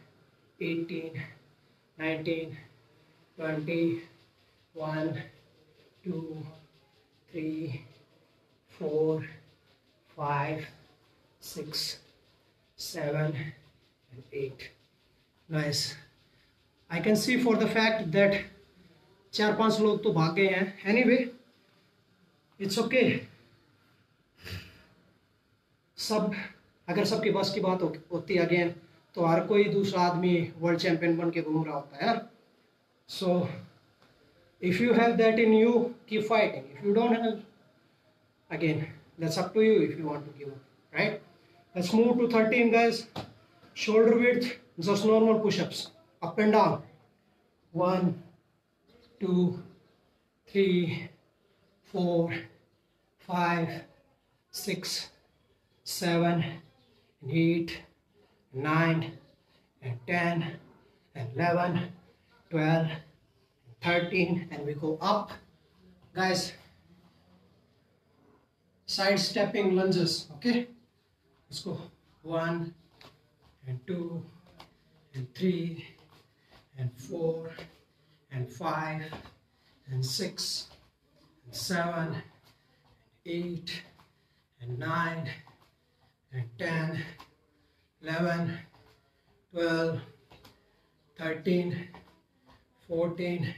18, 19, 20, 1, 2, 3, 4, 5, 6, 7, and 8. Nice. I can see for the fact that 4-5 लोग तो भाग गए हैं. Anyway, it's okay. अगर सबके पास की बात होती है अगेन, तो हर कोई दूसरा आदमी वर्ल्ड चैंपियन बन के घूम रहा होता है ना. So if you have that in you, keep fighting. If you don't have, again that's up to you if you want to give up, right. Let's move to 13 guys. Shoulder width, just normal pushups, up and down. 1, 2, 3, 4, 5, 6, 7, 8, 9, and 10, and 11, 12, 13, and we go up. Guys, side stepping lunges, okay? Let's go. 1, and 2, and 3, and 4, and 5, and 6, and 7, 8, and 9, and 10, 11, 12, 13, 14,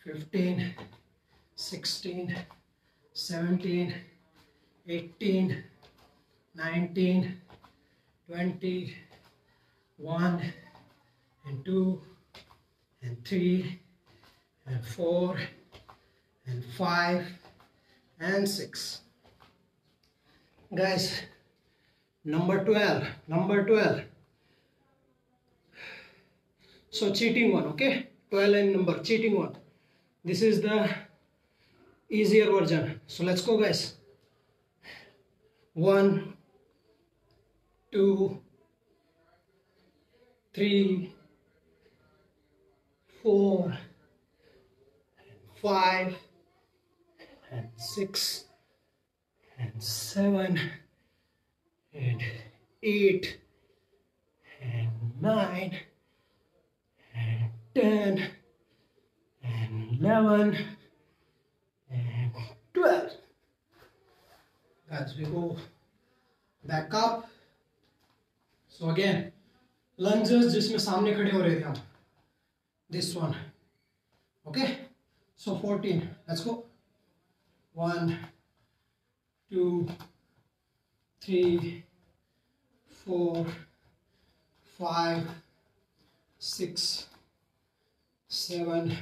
15, 16, 17, 18, 19, 20, 1, and 2, and 3, and 4, and 5, and 6. Guys, number 12. So cheating one, okay? 12 and number, cheating one. This is the easier version. So let's go guys. 1, 2, 3, 4, 5, and 6, and 7, and 8, and 9, 10 and 11 and 12. Guys, we go back up. So again, lunges जिसमें सामने खड़े हो रहे थे हम. This one. Okay. So 14. Let's go. 1, 2, 3, 4, 5, 6, 7,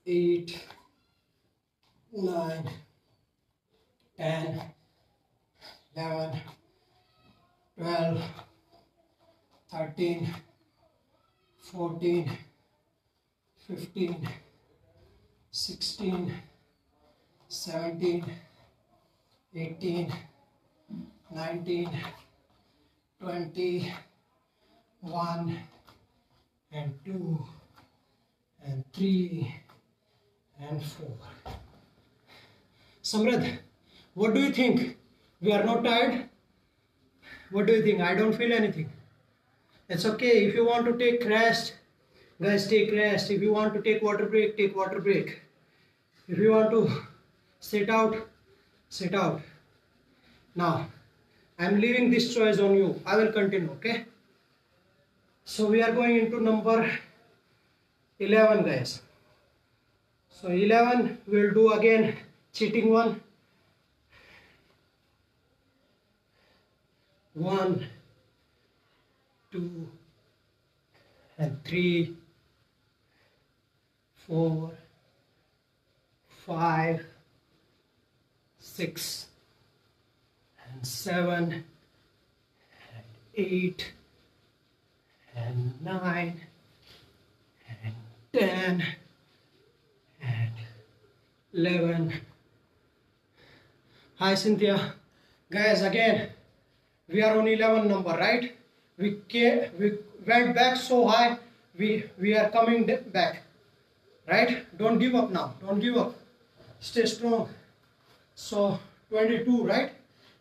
8, 9, 10, 11, 12, 13, 14, 15, 16, 17, 18, 19, 20, 1 and 2 and 3 and 4. Samrad, what do you think? We are not tired? What do you think? I don't feel anything. It's okay. If you want to take rest, guys, take rest. If you want to take water break, take water break. If you want to sit out, sit out. Now, I'm leaving this choice on you. I will continue, okay? So we are going into number 11, guys. So 11, we'll do again cheating one. 1, 2 and 3, 4, 5, 6 and 7 and 8 and 9 and 10 and 11. Hi Cynthia. Guys, again we are on 11 number, right? We went back so high, we are coming back, right? Don't give up now. Don't give up. Stay strong. So 22, right?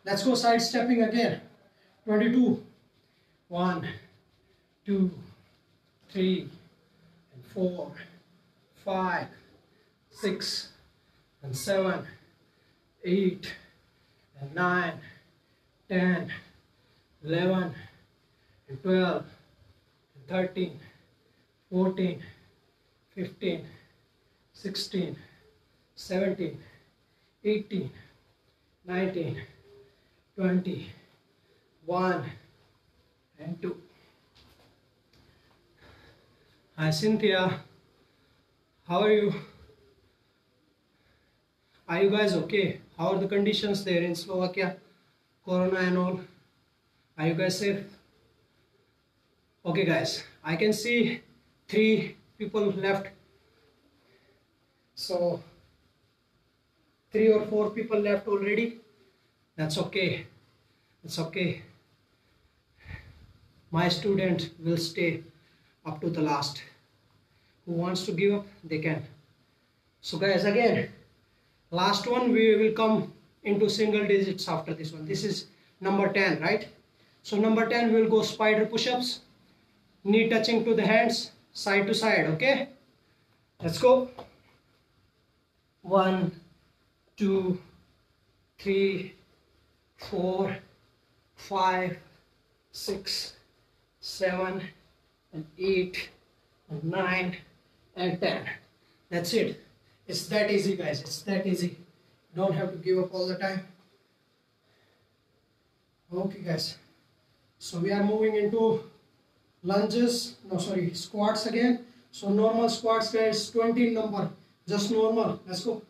Let's go side stepping again. 22. 1, 2, 3 and 4, 5, 6 and 7, 8 and 9, 10, 11 and 12 and 13, 14, 15, 16, 17, 18, 19, 20, 1 and 2. Hi Cynthia, how are you? Are you guys okay? How are the conditions there in Slovakia? Corona and all. Are you guys safe? Okay guys, I can see 3 people left. So 3 or 4 people left already. That's okay. It's okay. My student will stay up to the last. Who wants to give up, they can. So guys, again, last one we will come into single digits after this one. This is number 10, right? So number 10 we will go spider push-ups, knee touching to the hands, side to side, okay? Let's go. 1, 2, 3, 4, 5, 6, 7 and 8 and 9 and 10. That's it. It's that easy, guys. It's that easy. Don't have to give up all the time. Okay guys, so we are moving into lunges, squats again. So normal squats, guys, 20 number, just normal. Let's go.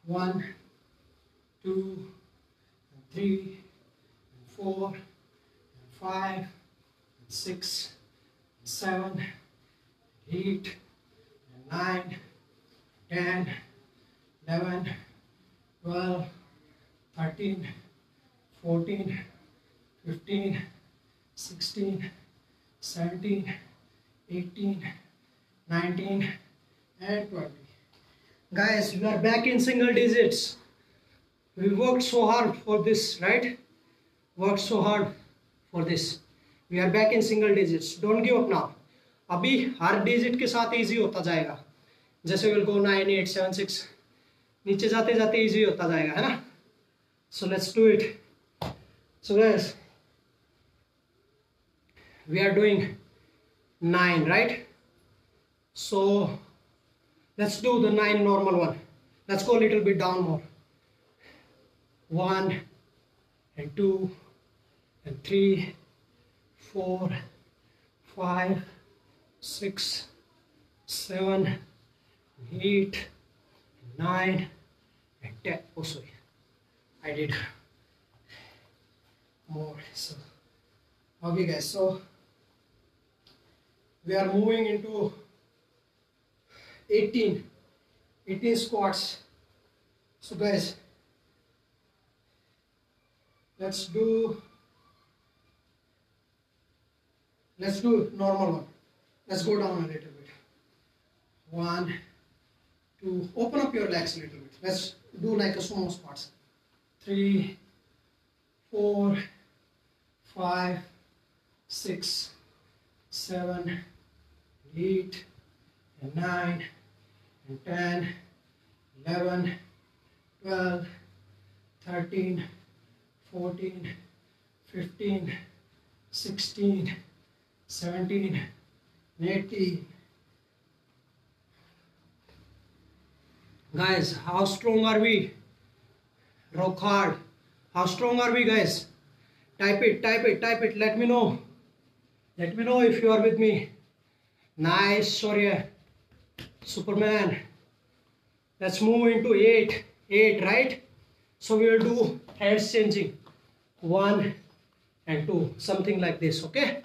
1, 2, 3, 4, 5, 6, 7, 8, 9, 10, 11, 12, 13, 14, 15, 16, 17, 18, 19 and 20. Guys, we are back in single digits. We worked so hard for this, right? Worked so hard for this. We are back in single digits. Don't give up now. अभी हर digit के साथ easy होता जाएगा, जैसे will go 9 8 7 6, नीचे जाते जाते easy होता जाएगा, है ना। So let's do it. So guys we are doing 9, right? So let's do the 9 normal one. Let's go a little bit down more. 1 and 2 and 3 4 5 6 7 8 9 and 10. Oh sorry, I did more. So okay guys, so we are moving into 18 squats. So guys, let's do normal one. Let's go down a little bit. 1 2, open up your legs a little bit. Let's do like a sumo squats. 3 4 5 6 7 8 and 9 and 10 11 12 13 14 15 16 17 and 18. Guys, how strong are we? Rock hard. How strong are we, guys? Type it, type it, type it. Let me know. Let me know if you are with me. Nice, Shaurya. Superman. Let's move into 8, right? So we will do hands changing. 1 and 2, something like this, okay?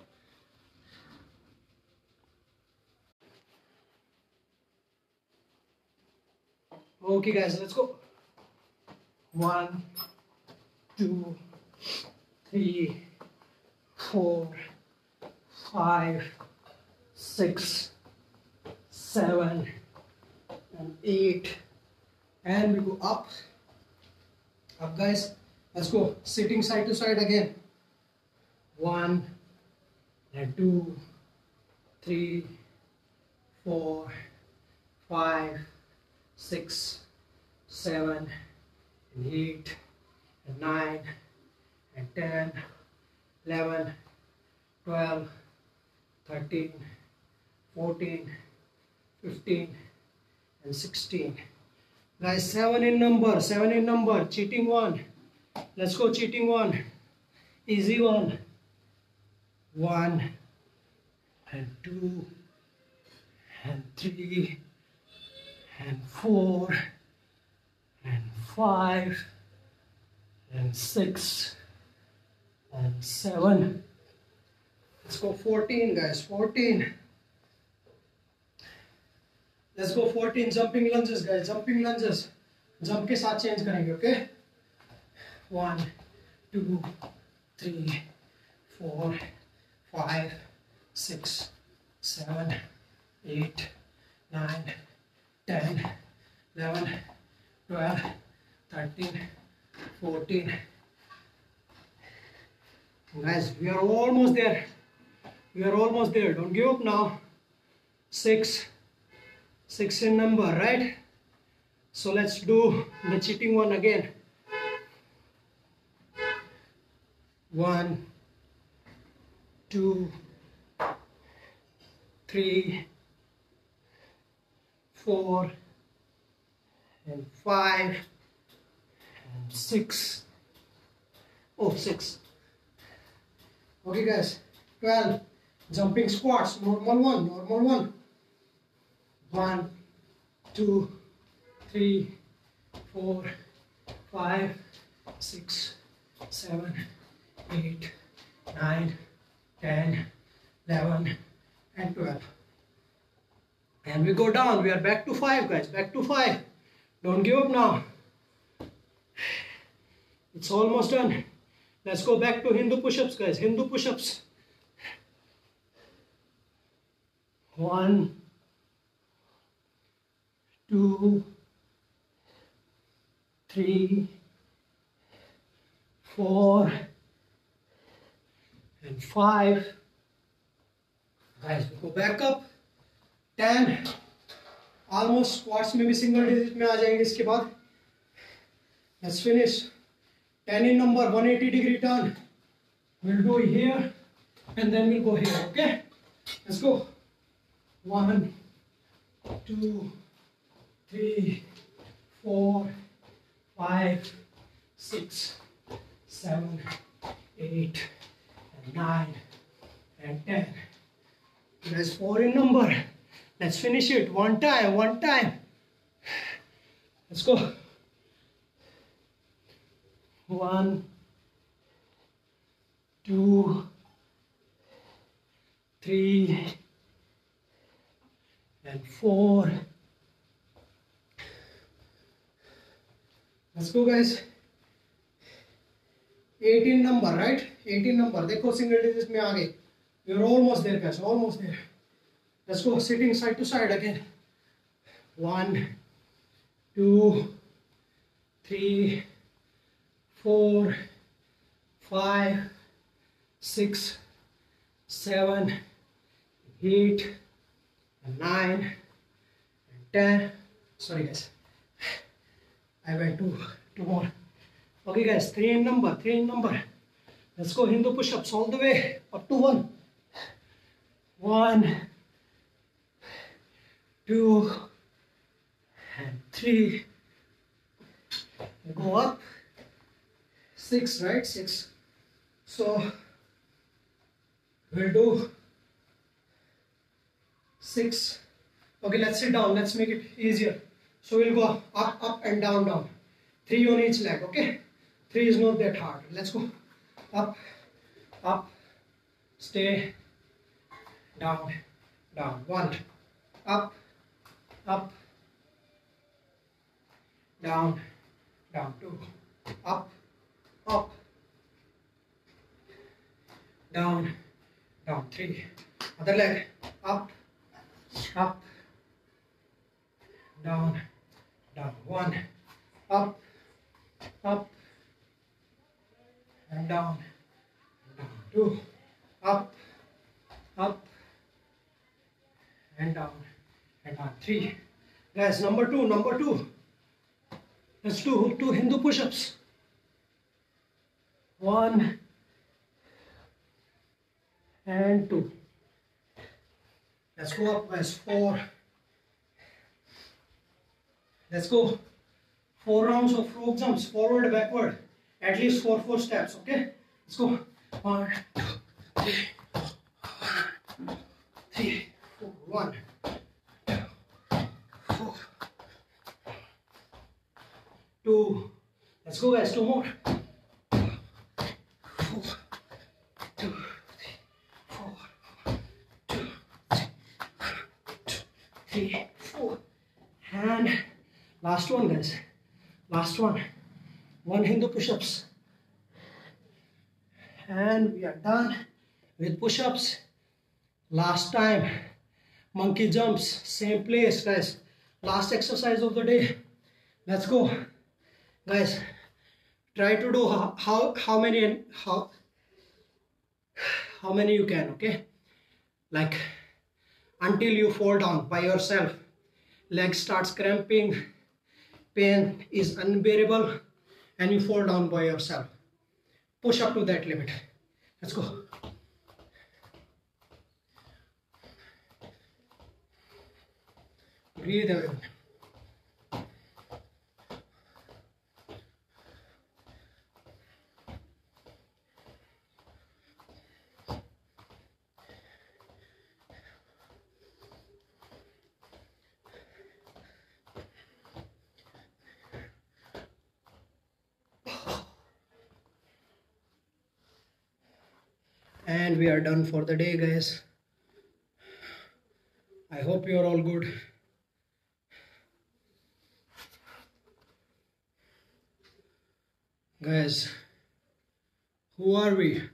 Okay guys, let's go. 1 2 3 4 5 6 7 and 8, and we go up guys. Let's go sitting side to side again. 1 and 2 3 4 5 6 7 and 8 and 9 and 10 11 12 13 14 15 and 16. Guys, 7 in number, cheating one. Let's go cheating one, easy one. 1 and 2 and 3 and 4 and 5 and 6 and 7. Let's go 14 guys, 14. Let's go 14 jumping lunges guys, jumping lunges. Jump के साथ change करेंगे, okay? 1 2 3 4 5 6 7 8 9 10 11 12 13 14. Guys, we are almost there. We are almost there. Don't give up now. 6 in number, right? So let's do the cheating one again. 1 2 3 4 and 5 and 6. Oh, 6. Okay guys, 12 jumping squats, normal one. 1 2 3 4 5 6 7 8 9 10 11 and 12. And we go down. We are back to 5 guys, back to 5. Don't give up now. It's almost done. Let's go back to Hindu push-ups guys, Hindu push-ups. 1 2 3 4 and 5 guys go back up. 10 almost squats में भी single digit में आ जाएंगे इसके बाद. Let's finish. 10 in number, 180 degree turn. We'll do here and then we'll go here. Okay, let's go. 1 2 3 4 5 6 7 8 and 9 and 10. There's 4 in number. Let's finish it one time. Let's go. 1 2 3 and 4. Let's go guys. 18 number, right? 18 number. देखो single digit में आ गए. We're almost there guys, almost there. Let's go sitting side to side again. 1 2 3 4 5 6 7 8 and 9 and 10. Sorry guys, I went two more. Okay guys, 3 in number. Let's go Hindu push-ups all the way up to 1 2 and 3. Go up 6, right? 6. So we'll do 6. Okay, let's sit down. Let's make it easier. So we'll go up and down. 3 on each leg. Okay, 3 is not that hard. Let's go up, stay, down. 1, up, down. 2, up, down. 3. Other leg, up, down. 1, up and down. 2, up and down. 3. Guys, number two. Let's do 2 Hindu push-ups. 1 and 2. Let's go up guys. 4. Let's go 4 rounds of frog jumps, forward, backward, at least 4 steps. Okay, let's go. 1 2 3 4. 1 2 4 2. Let's go guys, 2 more. 4 2 3 4 2 3 4. And last one guys, last one. 1 Hindu push-ups and we are done with push-ups. Last time monkey jumps, same place guys. Last exercise of the day. Let's go guys. Try to do how many you can. Okay, like until you fall down by yourself. Leg starts cramping, pain is unbearable, and you fall down by yourself. Push up to that limit. Let's go. Breathe everyone. And we are done for the day guys. I hope you are all good. Guys, who are we?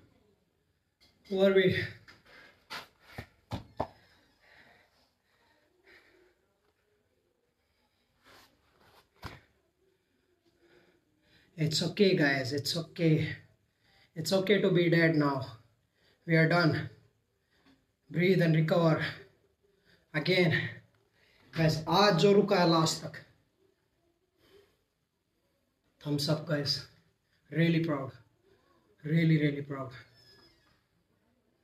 It's okay guys, it's okay. It's okay to be dead now. We are done. breathe and recover again. Guys, आज जो रुका है last तक, thumbs up guys, really proud, really proud.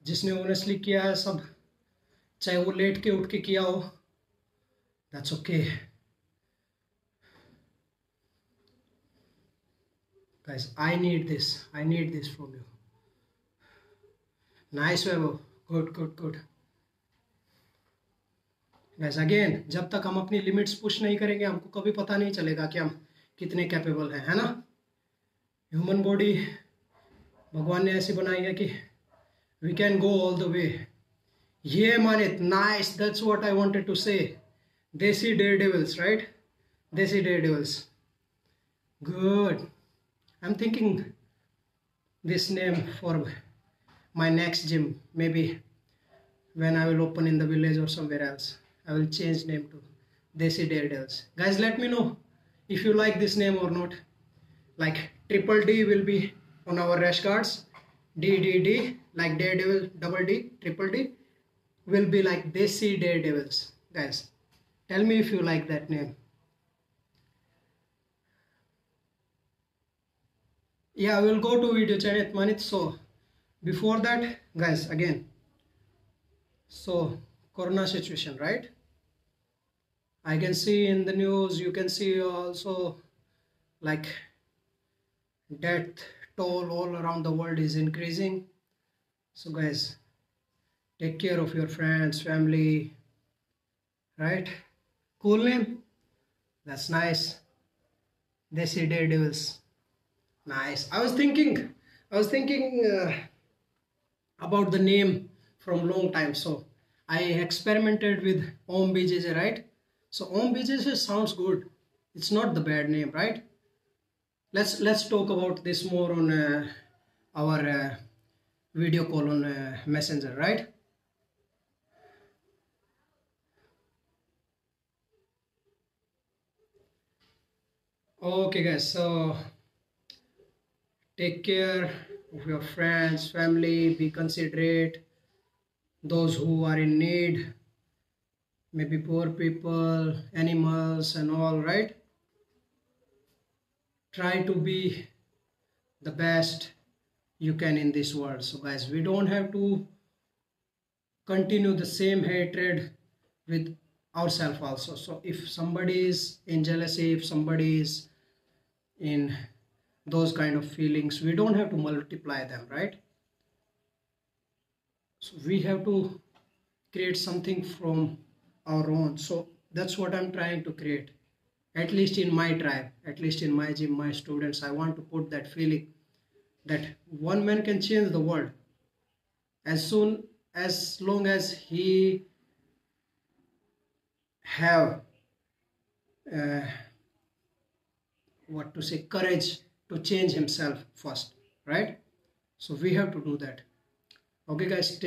जिसने honestly किया है सब, चाहे वो लेट के उठ के किया हो, that's okay guys. I need this from you. Nice Vaibhav, good guys. Again, जब तक हम अपनी लिमिट्स पुश नहीं करेंगे हमको कभी पता नहीं चलेगा कि हम कितने कैपेबल हैं, है ना. ह्यूमन बॉडी भगवान ने ऐसी बनाई है कि we can go all the way. ये Manit, nice, that's what I wanted to say. Desi Daredevils, right? Desi Daredevils, good. I'm thinking this name for my next gym. Maybe when I will open in the village or somewhere else, I will change name to Desi Daredevils. Guys, let me know if you like this name or not. Like triple D will be on our rash guards. D like Daredevil, double D, triple D will be like Desi Daredevils. Guys, tell me if you like that name. Yeah, we will go to video chat Manit. So before that guys, again, so corona situation, right? I can see in the news, you can see also like death toll all around the world is increasing. So guys, take care of your friends, family, right? Cool name, that's nice. Desi Daredevils, nice. I was thinking about the name from long time, so I experimented with Om BJJ, right? So Om BJJ sounds good. It's not the bad name, right? Let's talk about this more on our video call on Messenger, right? Okay guys, so take care of your friends, family, be considerate, those who are in need, maybe poor people, animals and all, right? Try to be the best you can in this world. So guys, we don't have to continue the same hatred with ourselves also. So if somebody is in jealousy, if somebody is in those kind of feelings, we don't have to multiply them, right? So we have to create something from our own. So that's what I'm trying to create, at least in my tribe, at least in my gym, my students. I want to put that feeling that one man can change the world as long as he have courage to change himself first, right? So we have to do that. Okay guys,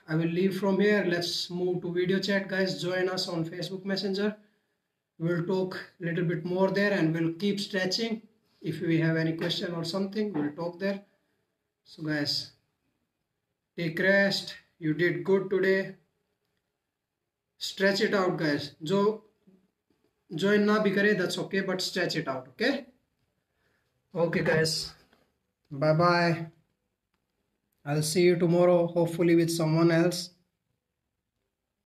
I will leave from here. Let's move to video chat. Guys, join us on Facebook Messenger. We'll talk a little bit more there and we'll keep stretching. If we have any question or something, we'll talk there. So guys, take rest. You did good today. Stretch it out guys. Jo join na bhi kare, that's okay, but stretch it out, okay? Okay guys, bye bye. I'll see you tomorrow, hopefully with someone else.